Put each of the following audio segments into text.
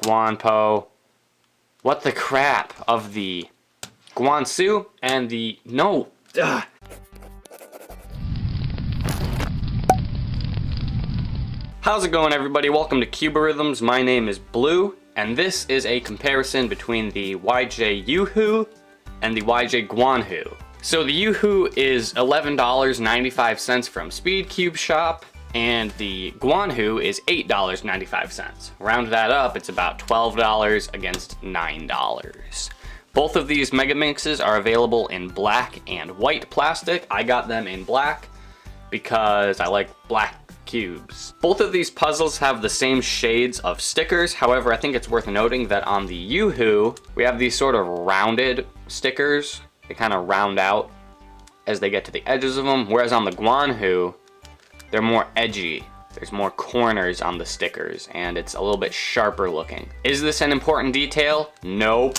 GuanPo, what the crap, of the GuanHu and the, no, ugh. How's it going, everybody? Welcome to Cubeorithms. My name is Blue, and this is a comparison between the YuHu and the GuanHu. So the YuHu is $11.95 from Speedcube Shop, and the GuanHu is $8.95. Round that up, it's about $12 against $9. Both of these Megaminxes are available in black and white plastic. I got them in black because I like black cubes. Both of these puzzles have the same shades of stickers. However, I think it's worth noting that on the YuHu, we have these sort of rounded stickers. They kind of round out as they get to the edges of them, whereas on the GuanHu, they're more edgy. There's more corners on the stickers, and it's a little bit sharper looking. Is this an important detail? Nope,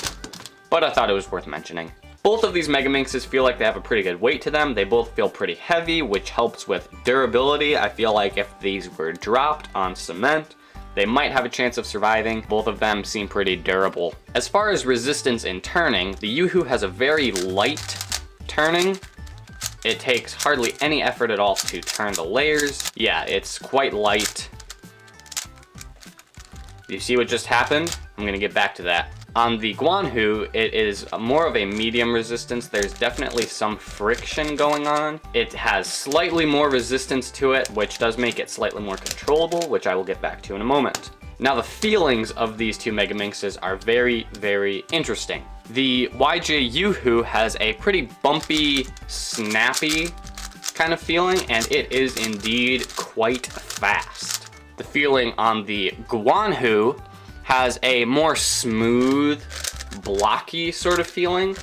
but I thought it was worth mentioning. Both of these Megaminxes feel like they have a pretty good weight to them. They both feel pretty heavy, which helps with durability. I feel like if these were dropped on cement, they might have a chance of surviving. Both of them seem pretty durable. As far as resistance in turning, the YuHu has a very light turning. It takes hardly any effort at all to turn the layers. Yeah, it's quite light. You see what just happened? I'm gonna get back to that. On the GuanHu, it is more of a medium resistance. There's definitely some friction going on. It has slightly more resistance to it, which does make it slightly more controllable, which I will get back to in a moment. Now, the feelings of these two Megaminxes are very, very interesting. The YuHu has a pretty bumpy, snappy kind of feeling, and it is indeed quite fast. The feeling on the GuanHu has a more smooth, blocky sort of feeling,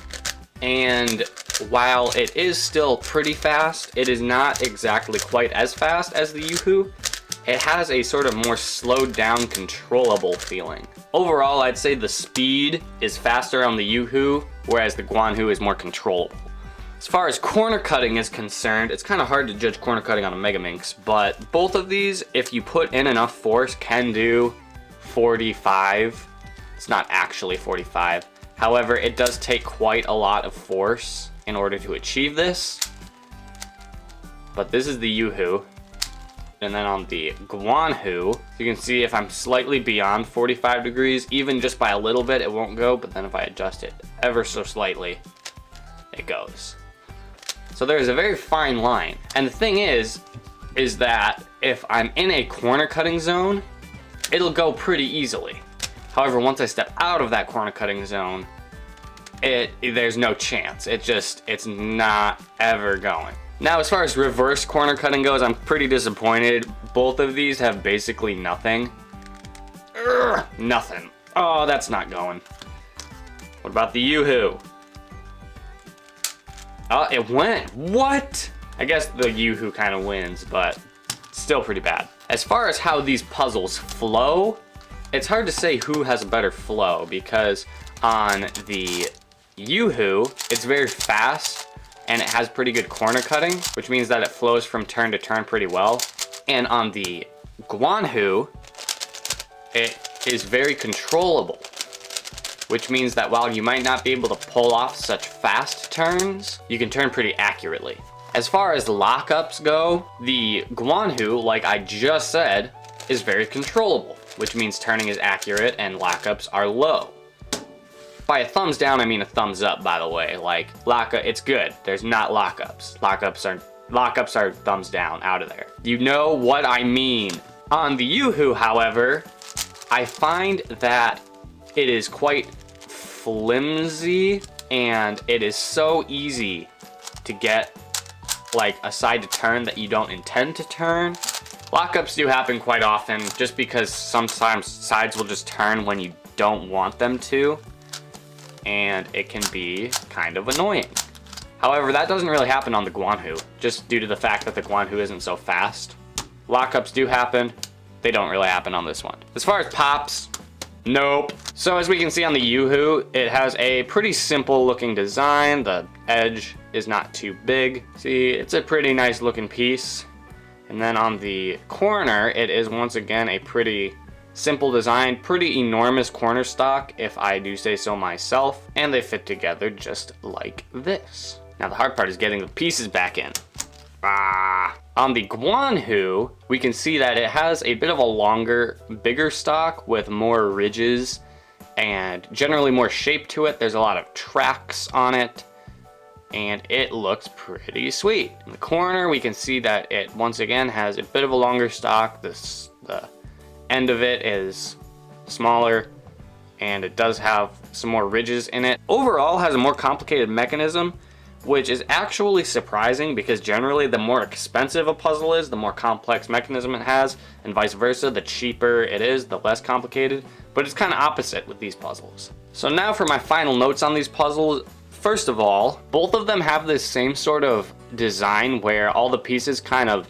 and while it is still pretty fast, it is not exactly quite as fast as the YuHu. It has a sort of more slowed down, controllable feeling. Overall, I'd say the speed is faster on the YuHu, whereas the GuanHu is more controllable. As far as corner cutting is concerned, it's kind of hard to judge corner cutting on a Megaminx, but both of these, if you put in enough force, can do 45. It's not actually 45. However, it does take quite a lot of force in order to achieve this. But this is the YuHu. And then on the GuanHu, you can see if I'm slightly beyond 45 degrees, even just by a little bit, it won't go. But then if I adjust it ever so slightly, it goes. So there's a very fine line. And the thing is that if I'm in a corner cutting zone, it'll go pretty easily. However, once I step out of that corner cutting zone, there's no chance. It's not ever going. Now, as far as reverse corner cutting goes, I'm pretty disappointed. Both of these have basically nothing. Nothing. Oh, that's not going. What about the YuHu? Oh, it went. What? I guess the YuHu kind of wins, but still pretty bad. As far as how these puzzles flow, it's hard to say who has a better flow, because on the YuHu, it's very fast and it has pretty good corner cutting, which means that it flows from turn to turn pretty well. And on the GuanHu, it is very controllable, which means that while you might not be able to pull off such fast turns, you can turn pretty accurately. As far as lockups go, the GuanHu, like I just said, is very controllable, which means turning is accurate and lockups are low. By a thumbs down, I mean a thumbs up, by the way. Like, it's good. There's not lockups. Lockups are thumbs down, out of there. You know what I mean. On the YuHu, however, I find that it is quite flimsy, and it is so easy to get like a side to turn that you don't intend to turn. Lockups do happen quite often, just because sometimes sides will just turn when you don't want them to, and it can be kind of annoying. However, that doesn't really happen on the GuanHu, just due to the fact that the GuanHu isn't so fast. Lockups do happen, they don't really happen on this one. As far as pops, nope. So as we can see on the YuHu, it has a pretty simple looking design. The edge is not too big. See, it's a pretty nice looking piece. And then on the corner, it is once again a pretty Simple design, pretty enormous corner stock if I do say so myself, and they fit together just like this. Now the hard part is getting the pieces back in. On the GuanHu, we can see that it has a bit of a longer, bigger stock with more ridges and generally more shape to it. There's a lot of tracks on it, and it looks pretty sweet. In the corner, we can see that it once again has a bit of a longer stock. The end of it is smaller, and it does have some more ridges in it. Overall, has a more complicated mechanism, which is actually surprising because generally the more expensive a puzzle is, the more complex mechanism it has, and vice versa. The cheaper it is, the less complicated, but it's kind of opposite with these puzzles. So now for my final notes on these puzzles. First of all, both of them have this same sort of design where all the pieces kind of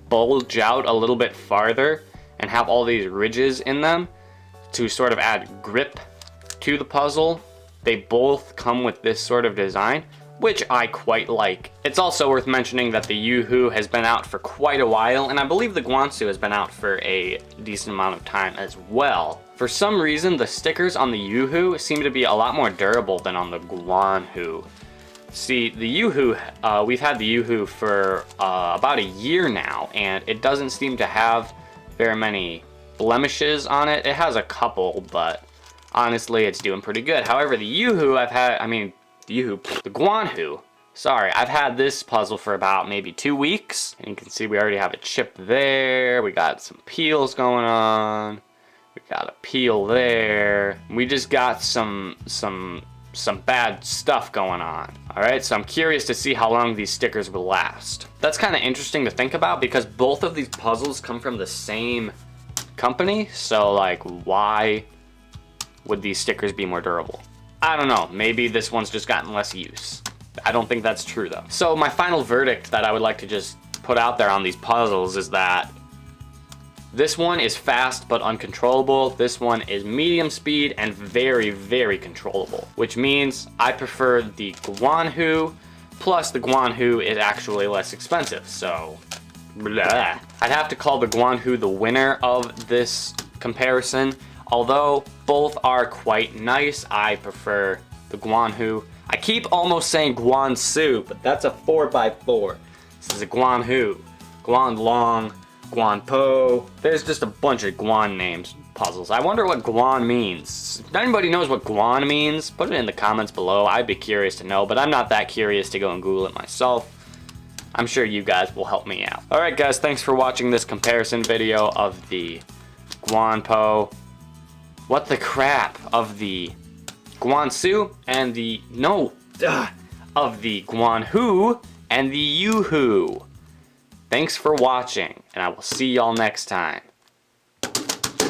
bulge out a little bit farther and have all these ridges in them to sort of add grip to the puzzle. They both come with this sort of design, which I quite like. It's also worth mentioning that the YuHu has been out for quite a while, and I believe the GuanHu has been out for a decent amount of time as well. For some reason, the stickers on the YuHu seem to be a lot more durable than on the GuanHu. See, the YuHu, we've had the YuHu for about a year now, and it doesn't seem to have very many blemishes on it. It has a couple, but honestly, it's doing pretty good. However, the YuHu the GuanHu, sorry, I've had this puzzle for about maybe 2 weeks, and you can see we already have a chip there. We got some peels going on. We got a peel there. We just got some bad stuff going on. All right, so I'm curious to see how long these stickers will last. That's kind of interesting to think about because both of these puzzles come from the same company. So like, why would these stickers be more durable? I don't know, maybe this one's just gotten less use. I don't think that's true though. So my final verdict that I would like to just put out there on these puzzles is that this one is fast but uncontrollable. This one is medium speed and very, very controllable, which means I prefer the GuanHu, plus the GuanHu is actually less expensive, so blah. I'd have to call the GuanHu the winner of this comparison. Although both are quite nice, I prefer the GuanHu. I keep almost saying GuanHu, but that's a 4x4. This is a GuanHu. Guanlong, Guanpo. There's just a bunch of Guan names puzzles. I wonder what Guan means. If anybody knows what Guan means, put it in the comments below. I'd be curious to know, but I'm not that curious to go and Google it myself. I'm sure you guys will help me out. Alright guys, thanks for watching this comparison video of the Guanpo. What the crap, of the GuanHu and of the GuanHu and the YuHu. Thanks for watching, and I will see y'all next time.